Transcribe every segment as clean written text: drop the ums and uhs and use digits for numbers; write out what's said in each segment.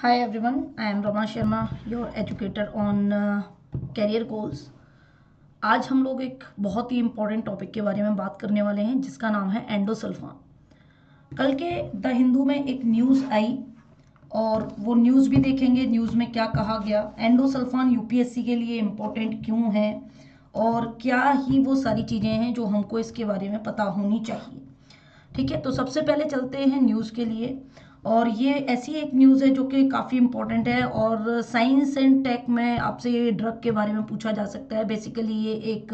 Hi everyone, I am Rama Sharma, your educator on career goals. आज हम लोग एक बहुत ही इम्पोर्टेंट टॉपिक के बारे में बात करने वाले हैं जिसका नाम है एंडोसल्फान। कल के द हिंदू में एक न्यूज़ आई और वो न्यूज़ भी देखेंगे। न्यूज़ में क्या कहा गया, एंडोसल्फान यूपीएससी के लिए इम्पोर्टेंट क्यों है और क्या ही वो सारी चीज़ें हैं जो हमको इसके बारे में पता होनी चाहिए। ठीक है, तो सबसे पहले चलते हैं न्यूज़ के लिए। और ये ऐसी एक न्यूज़ है जो कि काफ़ी इंपॉर्टेंट है और साइंस एंड टेक में आपसे ये ड्रग के बारे में पूछा जा सकता है। बेसिकली ये एक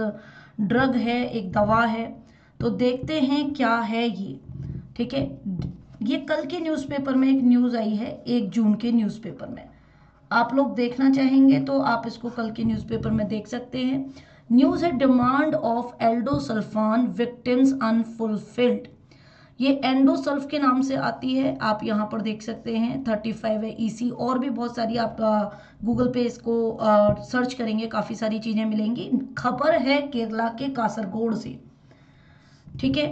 ड्रग है, एक दवा है। तो देखते हैं क्या है ये। ठीक है, ये कल के न्यूज़पेपर में एक न्यूज़ आई है, 1 जून के न्यूज़पेपर में। आप लोग देखना चाहेंगे तो आप इसको कल के न्यूज़पेपर में देख सकते हैं। न्यूज़ है, डिमांड ऑफ एल्डोसल्फान विक्टिम्स अनफुलफिल्ड। ये एंडोसल्फ के नाम से आती है, आप यहाँ पर देख सकते हैं 35 है ईसी, और भी बहुत सारी आप गूगल पे इसको सर्च करेंगे, काफ़ी सारी चीज़ें मिलेंगी। खबर है केरला के कासरगोड से। ठीक है,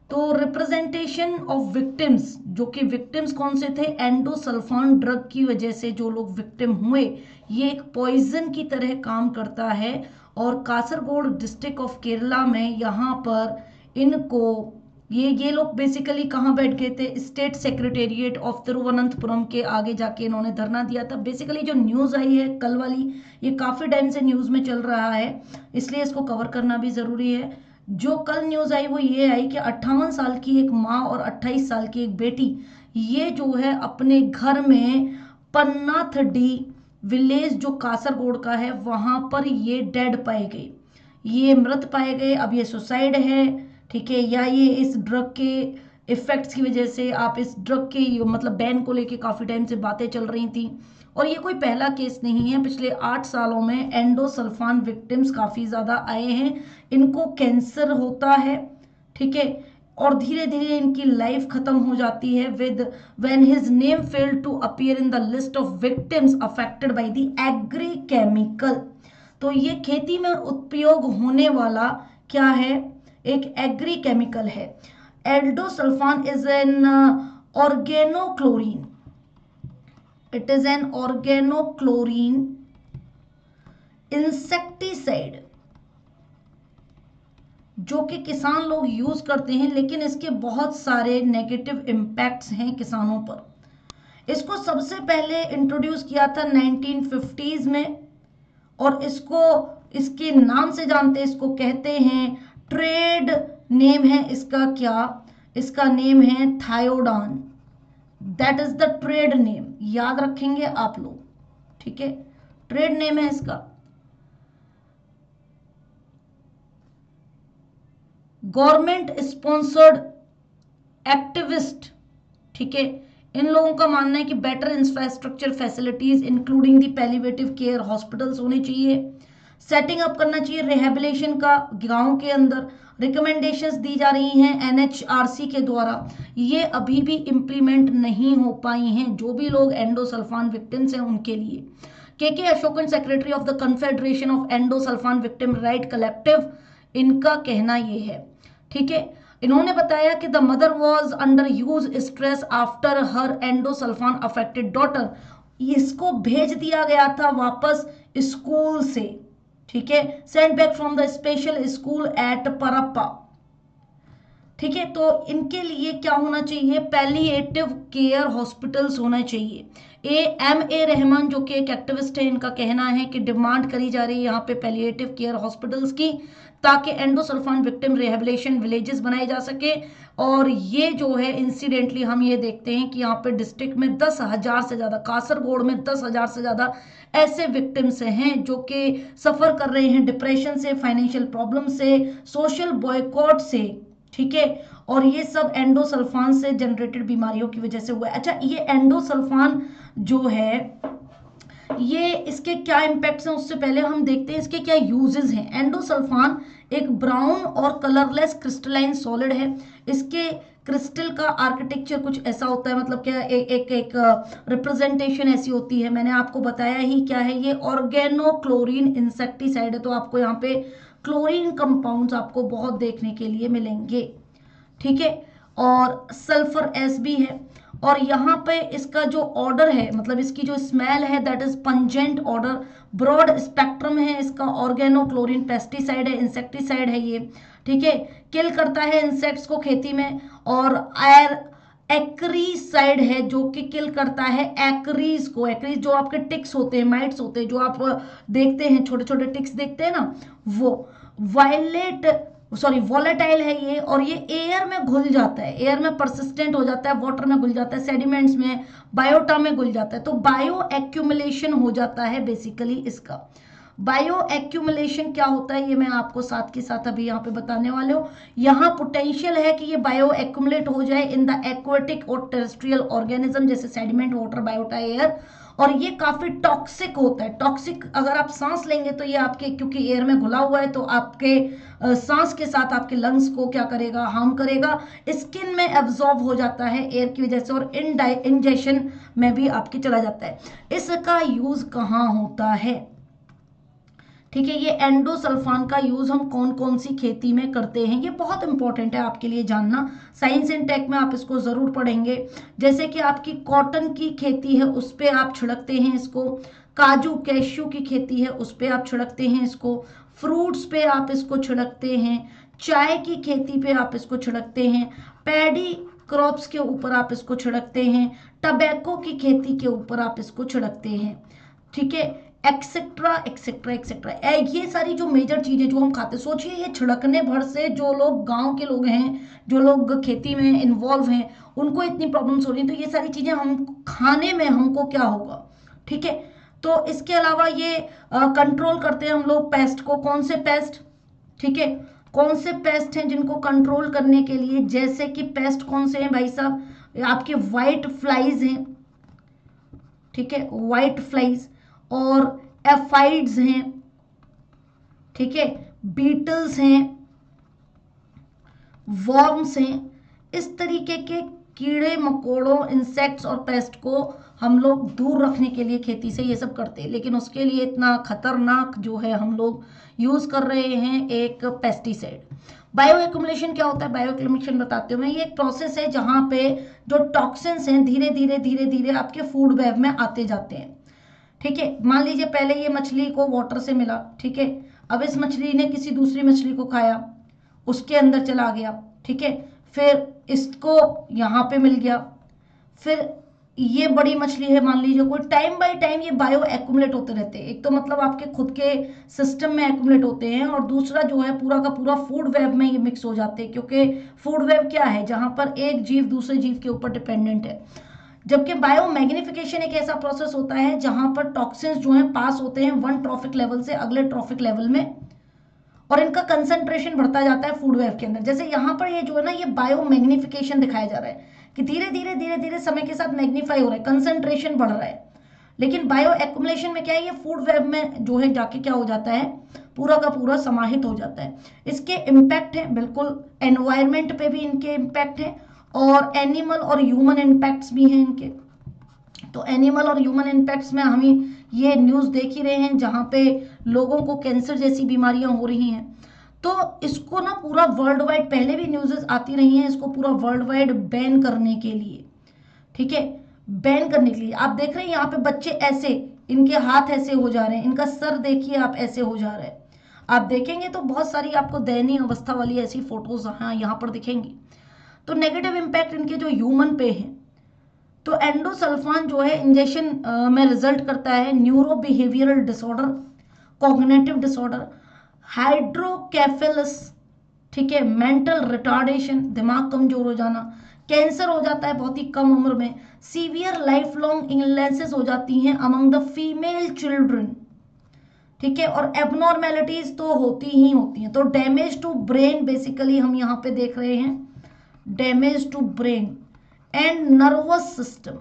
तो रिप्रेजेंटेशन ऑफ विक्टिम्स, जो कि विक्टिम्स कौन से थे, एंडोसल्फान ड्रग की वजह से जो लोग विक्टिम हुए, ये एक पॉइजन की तरह काम करता है। और कासरगोड डिस्ट्रिक्ट ऑफ केरला में यहाँ पर इनको ये लोग बेसिकली कहाँ बैठ गए थे, स्टेट सेक्रेटेरिएट ऑफ तिरुवनंतपुरम के आगे जाके इन्होंने धरना दिया था। बेसिकली जो न्यूज़ आई है कल वाली, ये काफ़ी टाइम से न्यूज़ में चल रहा है, इसलिए इसको कवर करना भी ज़रूरी है। जो कल न्यूज़ आई वो ये आई कि 58 साल की एक माँ और 28 साल की एक बेटी, ये जो है अपने घर में पन्नाथडी विलेज जो कासरगोड का है वहाँ पर ये डेड पाए गए, ये मृत पाए गए। अब ये सुसाइड है, ठीक है, या ये इस ड्रग के इफेक्ट्स की वजह से, आप इस ड्रग के मतलब बैन को लेके काफ़ी टाइम से बातें चल रही थी। और ये कोई पहला केस नहीं है, पिछले 8 सालों में एंडोसल्फान विक्टिम्स काफ़ी ज़्यादा आए हैं। इनको कैंसर होता है, ठीक है, और धीरे धीरे इनकी लाइफ खत्म हो जाती है with when his name failed to appear in the list of victims affected by the agrichemical. तो ये खेती में उपयोग होने वाला क्या है, एक एग्री केमिकल है। Endosulfan is an organochlorine, it is an organochlorine insecticide जो कि किसान लोग यूज करते हैं, लेकिन इसके बहुत सारे नेगेटिव इम्पैक्ट्स हैं किसानों पर। इसको सबसे पहले इंट्रोड्यूस किया था 1950s में, और इसको इसके नाम से जानते हैं, इसको कहते हैं, ट्रेड नेम है इसका क्या, इसका नेम है Thiodan. That is the trade name, याद रखेंगे आप लोग, ठीक है, ट्रेड नेम है इसका। गवर्नमेंट स्पॉन्सर्ड एक्टिविस्ट, ठीक है, इन लोगों का मानना है कि better infrastructure facilities including the palliative care hospitals होने चाहिए, सेटिंग अप करना चाहिए रिहेबिलिटेशन का गांव के अंदर। रिकमेंडेशंस दी जा रही हैं एनएचआरसी के द्वारा, ये अभी भी इम्प्लीमेंट नहीं हो पाई हैं जो भी लोग एंडोसल्फान विक्टिम्स हैं उनके लिए। के Ashokan, secretary of the confederation of endosulfan victim right collective, इनका कहना ये है, ठीक है। इन्होंने बताया कि the mother was under huge stress after her endosulfan affected daughter, इसको भेज दिया गया था वापस स्कूल से, ठीक है, send back from the special school at Parappa, ठीक है। तो इनके लिए क्या होना चाहिए, पैलिएटिव केयर हॉस्पिटल्स होना चाहिए। ए रहमान जो कि एक एक्टिविस्ट है, इनका कहना है कि डिमांड करी जा रही है यहाँ पे पैलिएटिव केयर हॉस्पिटल्स की, ताकि एंडोसल्फान विक्टिम रिहेबिलिटेशन विलेजेस बनाए जा सके। और ये जो है इंसिडेंटली हम ये देखते हैं कि यहाँ पे डिस्ट्रिक्ट में 10,000 से ज़्यादा, कासरगोड में 10,000 से ज़्यादा ऐसे विक्टिम्स हैं जो कि सफ़र कर रहे हैं डिप्रेशन से, फाइनेंशियल प्रॉब्लम से, सोशल बॉयकॉट से, ठीक है। और ये सब एंडोसल्फान से जनरेटेड बीमारियों की वजह से हुआ है। अच्छा, ये एंडोसल्फान जो है, ये इसके क्या इम्पैक्ट्स हैं उससे पहले हम देखते हैं इसके क्या यूजेस हैं। एंडोसल्फान एक ब्राउन और कलरलेस क्रिस्टलाइन सॉलिड है। इसके क्रिस्टल का आर्किटेक्चर कुछ ऐसा होता है, मतलब क्या एक रिप्रेजेंटेशन ऐसी होती है, मैंने आपको बताया ही क्या है, ये ऑर्गेनोक्लोरीन इंसेक्टिसाइड है। तो आपको यहाँ पे क्लोरीन कंपाउंड्स आपको बहुत देखने के लिए मिलेंगे, ठीक है। और सल्फर एस भी है, और यहाँ पे इसका जो ऑर्डर है, मतलब इसकी जो स्मेल है, that is pungent odour, broad spectrum है इसका, ऑर्गेनोक्लोरिन पेस्टिसाइड है, इंसेक्टिसाइड है ये, ठीक है, किल करता है इंसेक्ट्स को खेती में। और एक्रीसाइड है जो कि किल करता है एक्रीज को, एक्रीज जो आपके टिक्स होते हैं, माइट्स होते हैं, जो आप देखते हैं छोटे छोटे टिक्स देखते हैं ना, वो। वॉलेटाइल है ये, और ये एयर में घुल जाता है, एयर में परसिस्टेंट हो जाता है, वाटर में घुल जाता है, सेडिमेंट्स में, बायोटा में घुल जाता है, तो बायो एक्यूमुलेशन हो जाता है बेसिकली इसका। बायो एक्यूमुलेशन क्या होता है ये मैं आपको साथ के साथ अभी यहाँ पे बताने वाले हूँ। यहाँ पोटेंशियल है कि ये बायो एक्यूमुलेट हो जाए इन द एक्वेटिक और टेरेस्ट्रियल ऑर्गेनिज्म, जैसे सेडिमेंट, वाटर, बायोटा, एयर। और ये काफी टॉक्सिक होता है। टॉक्सिक अगर आप सांस लेंगे तो ये आपके, क्योंकि एयर में घुला हुआ है, तो आपके सांस के साथ आपके लंग्स को क्या करेगा, हार्म करेगा, स्किन में एब्जॉर्ब हो जाता है एयर की वजह से, और इंजेक्शन में भी आपके चला जाता है। इसका यूज कहाँ होता है, ठीक है, ये एंडोसल्फान का यूज हम कौन कौन सी खेती में करते हैं, ये बहुत इंपॉर्टेंट है आपके लिए जानना। साइंस इन टेक में आप इसको जरूर पढ़ेंगे। जैसे कि आपकी कॉटन की खेती है उस पर आप छिड़कते हैं इसको, काजू कैश्यू की खेती है उस पर आप छिड़कते हैं इसको, फ्रूट्स पे आप इसको छिड़कते हैं, चाय की खेती पे आप इसको छिड़कते हैं, पैडी क्रॉप्स के ऊपर आप इसको छिड़कते हैं, टबैको की खेती के ऊपर आप इसको छिड़कते हैं, ठीक है, एक्सेट्रा एक्सेट्रा एक्सेट्रा। ये सारी जो मेजर चीजें जो हम खाते, सोचिए ये छिड़कने भर से जो लोग गांव के लोग हैं, जो लोग खेती में इन्वॉल्व हैं, उनको इतनी प्रॉब्लम्स हो रही हैं, तो ये सारी चीजें हम खाने में हमको क्या होगा, ठीक है। तो इसके अलावा ये कंट्रोल करते हैं हम लोग पेस्ट को, कौन से पेस्ट, ठीक है, कौन से पेस्ट हैं जिनको कंट्रोल करने के लिए, जैसे कि पेस्ट कौन से हैं भाई साहब, आपके व्हाइट फ्लाइज हैं, ठीक है, व्हाइट फ्लाइज, और एफाइड्स हैं, ठीक है, बीटल्स हैं, वर्म्स हैं। इस तरीके के कीड़े मकोड़ों, इंसेक्ट्स और पेस्ट को हम लोग दूर रखने के लिए खेती से ये सब करते हैं, लेकिन उसके लिए इतना खतरनाक जो है हम लोग यूज कर रहे हैं एक पेस्टिसाइड। बायो एक्यूमुलेशन क्या होता है, बायो एक्यूमुलेशन बताते हुए, ये एक प्रोसेस है जहां पे जो टॉक्सिन्स हैं धीरे धीरे धीरे धीरे आपके फूड वेब में आते जाते हैं, ठीक है। मान लीजिए पहले ये मछली को वाटर से मिला, ठीक है, अब इस मछली ने किसी दूसरी मछली को खाया, उसके अंदर चला गया, ठीक है, फिर इसको यहाँ पे मिल गया, फिर ये बड़ी मछली है मान लीजिए कोई, टाइम बाय टाइम ये बायो एक्यूमुलेट होते रहते हैं। एक तो मतलब आपके खुद के सिस्टम में एक्यूमुलेट होते हैं, और दूसरा जो है पूरा का पूरा फूड वेब में ये मिक्स हो जाते हैं, क्योंकि फूड वेब क्या है, जहां पर एक जीव दूसरे जीव के ऊपर डिपेंडेंट है। जबकि बायो मैग्निफिकेशन एक ऐसा प्रोसेस होता है जहां पर टॉक्सिन्स जो हैं पास होते हैं वन ट्रॉफिक लेवल से अगले ट्रॉफिक लेवल में, और इनका कंसंट्रेशन बढ़ता जाता है फूड वेब के अंदर। जैसे यहाँ पर ये जो है ना, ये बायो मैग्निफिकेशन दिखाया जा रहा है कि धीरे धीरे धीरे धीरे समय के साथ मैग्नीफाई हो रहा है, कंसंट्रेशन बढ़ रहा है। लेकिन बायो एक्यूमुलेशन में क्या है, ये फूड वेब में जो है जाके क्या हो जाता है, पूरा का पूरा समाहित हो जाता है। इसके इम्पैक्ट है बिल्कुल, एनवायरमेंट पे भी इनके इम्पैक्ट है, और एनिमल और ह्यूमन इम्पैक्ट्स भी हैं इनके। तो एनिमल और ह्यूमन इम्पैक्ट्स में हम ये न्यूज देख ही रहे हैं जहां पे लोगों को कैंसर जैसी बीमारियां हो रही हैं। तो इसको ना पूरा वर्ल्ड वाइड, पहले भी न्यूज़ेस आती रही हैं, इसको पूरा वर्ल्ड वाइड बैन करने के लिए, ठीक है, बैन करने के लिए। आप देख रहे हैं यहाँ पे बच्चे ऐसे, इनके हाथ ऐसे हो जा रहे हैं, इनका सर देखिए आप ऐसे हो जा रहा है। आप देखेंगे तो बहुत सारी आपको दयनीय अवस्था वाली ऐसी फोटोज यहाँ पर दिखेंगी। तो नेगेटिव इम्पैक्ट इनके जो ह्यूमन पे है, तो एंडोसल्फान जो है इंजेक्शन में रिजल्ट करता है neuro behavioural disorder, cognitive disorder, hydrocephalus, ठीक है, मेंटल रिटार्डेशन, दिमाग कमजोर हो जाना, कैंसर हो जाता है बहुत ही कम उम्र में, सीवियर लाइफ लॉन्ग इलनेसेस हो जाती हैं अमंग द फीमेल चिल्ड्रन, ठीक है, और एबनॉर्मेलिटीज तो होती ही होती हैं। तो डैमेज टू ब्रेन बेसिकली हम यहाँ पे देख रहे हैं, damage to brain and nervous system,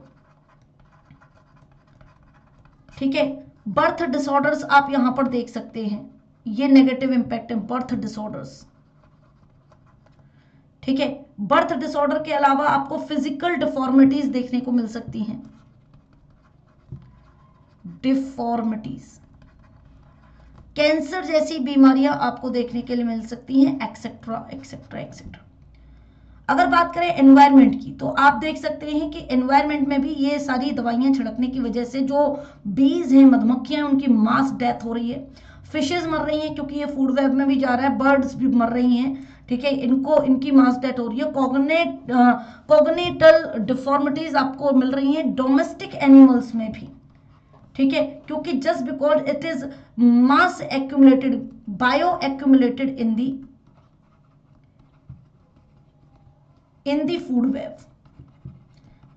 ठीक है। बर्थ डिसऑर्डर्स आप यहां पर देख सकते हैं, ये नेगेटिव इंपैक्ट है बर्थ डिसऑर्डर्स, ठीक है। बर्थ डिसऑर्डर के अलावा आपको फिजिकल डिफॉर्मिटीज देखने को मिल सकती हैं, डिफॉर्मिटीज, कैंसर जैसी बीमारियां आपको देखने के लिए मिल सकती हैं, एक्सेट्रा एक्सेट्रा एक्सेट्रा। अगर बात करें एनवायरनमेंट की, तो आप देख सकते हैं कि एनवायरनमेंट में भी ये सारी दवाइयां छिड़कने की वजह से जो बीज हैं, मधुमक्खियां, उनकी मास डेथ हो रही है, फिशेज मर रही हैं क्योंकि ये फूड वेब में भी जा रहा है, बर्ड्स भी मर रही हैं, ठीक है, इनकी मास डेथ हो रही है, कॉग्निटल डिफॉर्मिटीज आपको मिल रही हैं डोमेस्टिक एनिमल्स में भी, ठीक है, क्योंकि just because it is mass accumulated, bio accumulated in the food web.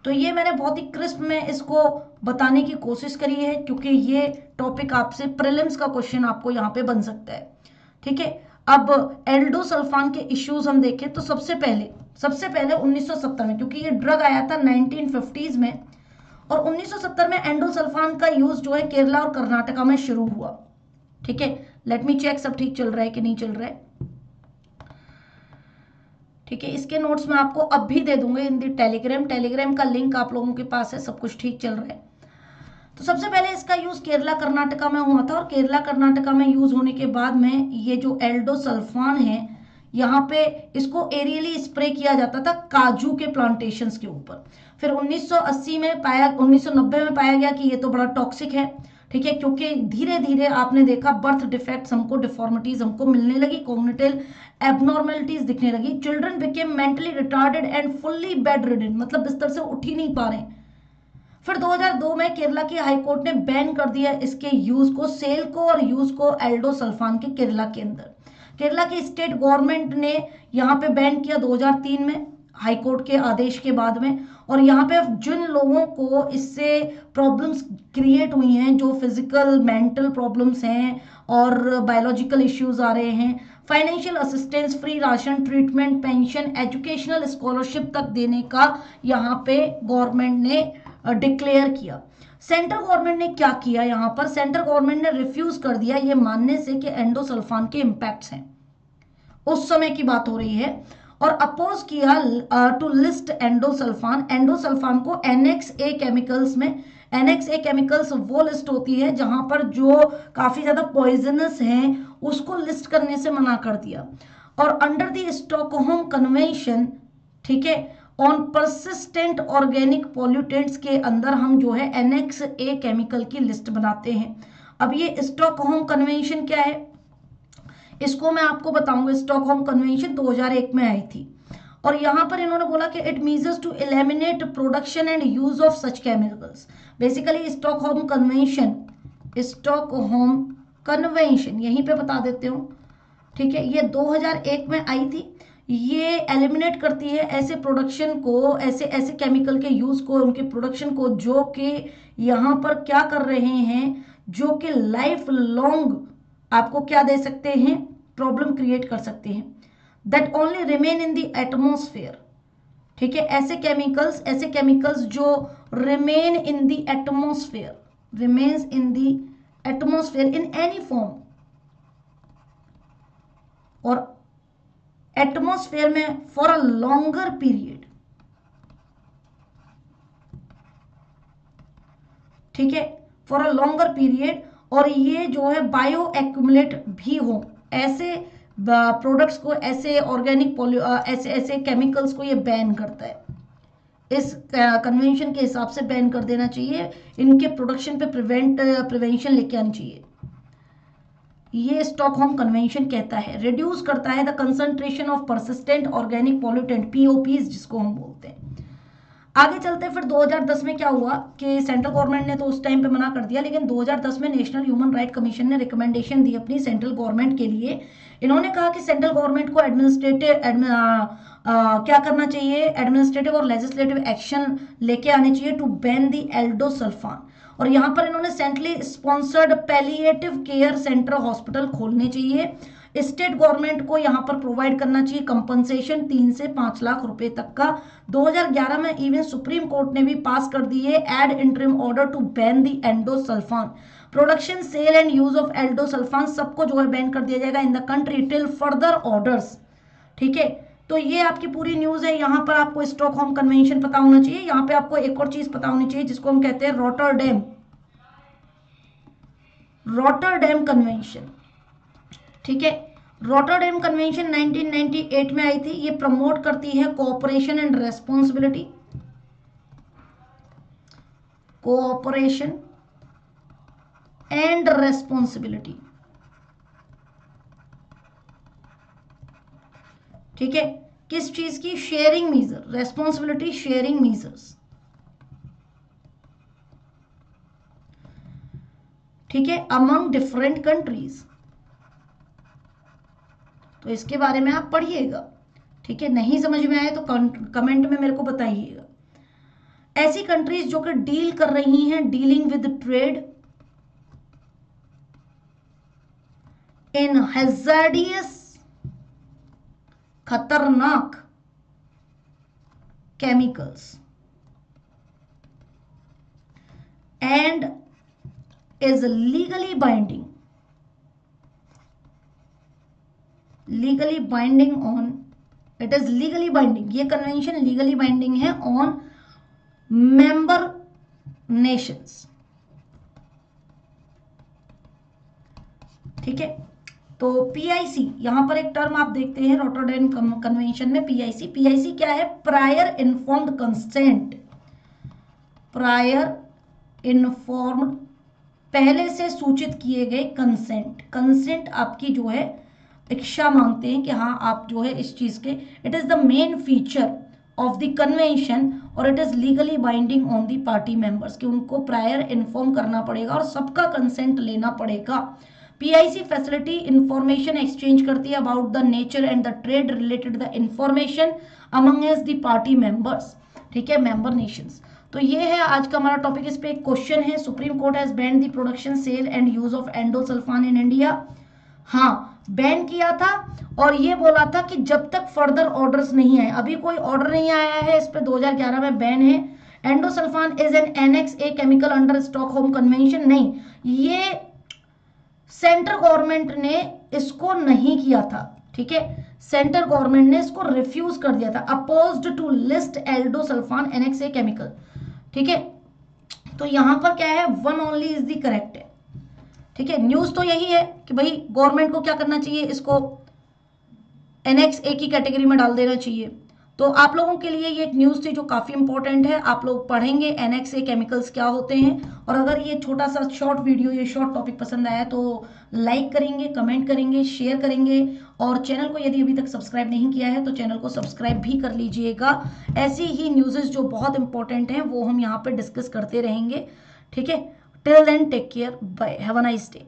तो ये मैंने बहुत ही क्रिस्प में इसको बताने की कोशिश करी है, क्योंकि ये टॉपिक आपसे प्रीलिम्स का क्वेश्चन आपको यहाँ पे बन सकता है, ठीक है। अब एल्डोसल्फान के इश्यूज हम देखें तो सबसे पहले 1970 में, क्योंकि ये ड्रग आया था 1950s में, और 1970 में एंडोसल्फान का यूज जो है केरला और कर्नाटका में शुरू हुआ, ठीक है। लेट मी चेक सब ठीक चल रहा है कि नहीं चल रहा है, ठीक है। इसके नोट्स मैं आपको अब भी दे दूंगा इन दी टेलीग्राम का लिंक आप लोगों के पास है, सब कुछ ठीक चल रहा है। तो सबसे पहले इसका यूज केरला कर्नाटका में हुआ था, और केरला कर्नाटका में यूज होने के बाद में ये जो एल्डोसल्फान है, यहाँ पे इसको एरियली स्प्रे किया जाता था काजू के प्लांटेशंस के ऊपर। फिर 1990 में पाया गया कि ये तो बड़ा टॉक्सिक है, ठीक है, क्योंकि धीरे धीरे आपने देखा बर्थ डिफेक्ट्स हमको, डिफॉर्मिटीज हमको मिलने लगी, कॉग्निटिव एबनॉर्मलिटीज दिखने लगी, children became mentally retarded and fully bed ridden, मतलब बिस्तर से उठ ही नहीं पा रहे। फिर 2002 में केरला की हाईकोर्ट ने बैन कर दिया इसके यूज को, सेल को और यूज को एल्डोसल्फान के केरला के अंदर। केरला की स्टेट गवर्नमेंट ने यहाँ पे बैन किया 2003 में हाईकोर्ट के आदेश के बाद में। और यहाँ पे जिन लोगों को इससे प्रॉब्लम्स क्रिएट हुई हैं, जो फिजिकल मेंटल प्रॉब्लम्स हैं और बायोलॉजिकल इश्यूज आ रहे हैं, financial assistance, free ration, treatment, pension, educational scholarship तक देने का यहाँ पे गवर्नमेंट ने डिक्लेयर किया। सेंट्रल गवर्नमेंट ने क्या किया, यहाँ पर सेंट्रल गवर्नमेंट ने रिफ्यूज कर दिया ये मानने से कि एंडोसल्फान के इंपैक्ट्स हैं, उस समय की बात हो रही है, और अपोज किया टू लिस्ट एंडोसल्फान को एनेक्स ए केमिकल्स में। एनेक्स ए केमिकल्स वो लिस्ट होती है जहां पर जो काफी ज्यादा पॉइजनस हैं उसको लिस्ट करने से मना कर दिया। और अंडर द स्टॉकहोम कन्वेंशन, ठीक है, ऑन परसिस्टेंट ऑर्गेनिक पॉल्यूटेंट्स के अंदर हम जो है एनेक्स ए केमिकल की लिस्ट बनाते हैं। अब ये स्टॉकहोम कन्वेंशन क्या है, इसको मैं आपको बताऊंगा। स्टॉकहोम कन्वेंशन 2001 में आई थी, और यहां पर इन्होंने बोला कि it measures to eliminate production and use of such chemicals. Basically Stockholm convention यहीं पे बता देते हो, ठीक है, ये 2001 में आई थी। ये एलिमिनेट करती है ऐसे प्रोडक्शन को, ऐसे ऐसे केमिकल के यूज को, उनके प्रोडक्शन को, जो कि यहाँ पर क्या कर रहे हैं, जो कि लाइफ लॉन्ग आपको क्या दे सकते हैं, प्रॉब्लम क्रिएट कर सकते हैं, that only remain in the atmosphere, ठीक है, ऐसे केमिकल्स जो remain in the atmosphere, remains in the atmosphere in any form, और एटमोस्फेयर में फॉर अ लॉन्गर पीरियड, ठीक है, फॉर अ लॉन्गर पीरियड, और ये जो है बायो एक्यूमुलेट भी हो, ऐसे प्रोडक्ट्स को, ऐसे ऑर्गेनिक ऐसे केमिकल्स को ये बैन करता है। इस कन्वेंशन के हिसाब से बैन कर देना चाहिए, इनके प्रोडक्शन पे प्रिवेंशन लेके आनी चाहिए। ये स्टॉकहोम कन्वेंशन कहता है, रिड्यूस करता है the concentration of persistent organic pollutant, POPs जिसको हम बोलते हैं। आगे चलते हैं, फिर 2010 में क्या हुआ कि सेंट्रल गवर्नमेंट ने तो उस टाइम पे मना कर दिया, लेकिन 2010 में नेशनल ह्यूमन राइट कमीशन ने रिकमेंडेशन दी अपनी सेंट्रल गवर्नमेंट के लिए। इन्होंने कहा कि सेंट्रल गवर्नमेंट को क्या करना चाहिए, एडमिनिस्ट्रेटिव और लेजिस्लेटिव एक्शन लेके आने चाहिए टू बैन दी एल्डोसल्फान। और यहाँ पर इन्होंने centrally sponsored palliative care centre hospital खोलने चाहिए। स्टेट गवर्नमेंट को यहाँ पर प्रोवाइड करना चाहिए कंपनसेशन 3 से 5 लाख रुपए तक का। 2011 में इवन सुप्रीम कोर्ट ने भी पास कर दी है ad interim order to ban the endosulfan. Production, sale and use of endosulfan सबको जो है बैन कर दिया जाएगा in the country till further orders, ठीक है। तो ये आपकी पूरी न्यूज है। यहाँ पर आपको स्टॉकहोम कन्वेंशन पता होना चाहिए। यहाँ पे आपको एक और चीज पता होनी चाहिए जिसको हम कहते हैं रॉटरडैम कन्वेंशन, ठीक है। रॉटरडैम कन्वेंशन 1998 में आई थी। ये प्रमोट करती है cooperation and responsibility, cooperation and responsibility, ठीक है। किस चीज की? Sharing measure, responsibility sharing measures, ठीक है, अमंग डिफरेंट कंट्रीज। तो इसके बारे में आप पढ़िएगा, ठीक है। नहीं समझ में आए तो कमेंट में मेरे को बताइएगा। ऐसी कंट्रीज जो कि डील कर रही हैं, dealing with trade in hazardous, खतरनाक chemicals and is legally binding, legally binding on, it is legally binding, ये कन्वेंशन लीगली बाइंडिंग है ऑन मेंबर नेशंस, ठीक है। तो पीआईसी, यहां पर एक टर्म आप देखते हैं रॉटरडैम कन्वेंशन में, पीआईसी। पीआईसी क्या है? Prior informed consent, prior informed, पहले से सूचित किए गए कंसेंट। कंसेंट आपकी जो है इच्छा मांगते हैं कि हाँ आप जो है इस चीज के, it is the main feature of the convention और it is legally binding on the party members, कि उनको प्रायर इन्फॉर्म करना पड़ेगा और सबका कंसेंट लेना पड़ेगा। पीआईसी फैसिलिटी इंफॉर्मेशन एक्सचेंज करती है about the nature and the trade related the information among the party members, ठीक है, मेंबर नेशंस। तो ये है आज का हमारा टॉपिक। इस पे एक क्वेश्चन है, Supreme Court has banned the production, sale and use of endosulfan in India. हाँ, बैन किया था और ये बोला था कि जब तक फर्दर ऑर्डर्स नहीं आए, अभी कोई ऑर्डर नहीं आया है इस पे, 2011 में बैन है। Endosulfan is an annex A chemical under Stockholm convention, नहीं, ये सेंट्रल गवर्नमेंट ने इसको नहीं किया था, ठीक है, सेंट्रल गवर्नमेंट ने इसको रिफ्यूज कर दिया था, opposed to list endosulfan annex A chemical, ठीक है। तो यहां पर क्या है? One only is the correct है, ठीक है। न्यूज तो यही है कि भाई गवर्नमेंट को क्या करना चाहिए, इसको एनेक्स ए की कैटेगरी में डाल देना चाहिए। तो आप लोगों के लिए ये एक न्यूज थी जो काफी इंपॉर्टेंट है। आप लोग पढ़ेंगे एनेक्स ए केमिकल्स क्या होते हैं, और अगर ये छोटा सा शॉर्ट वीडियो, ये शॉर्ट टॉपिक पसंद आया तो लाइक करेंगे, कमेंट करेंगे, शेयर करेंगे, और चैनल को यदि अभी तक सब्सक्राइब नहीं किया है तो चैनल को सब्सक्राइब भी कर लीजिएगा। ऐसी ही न्यूज़ेस जो बहुत इंपॉर्टेंट हैं वो हम यहाँ पे डिस्कस करते रहेंगे, ठीक है। Till then take care, bye, have a nice day.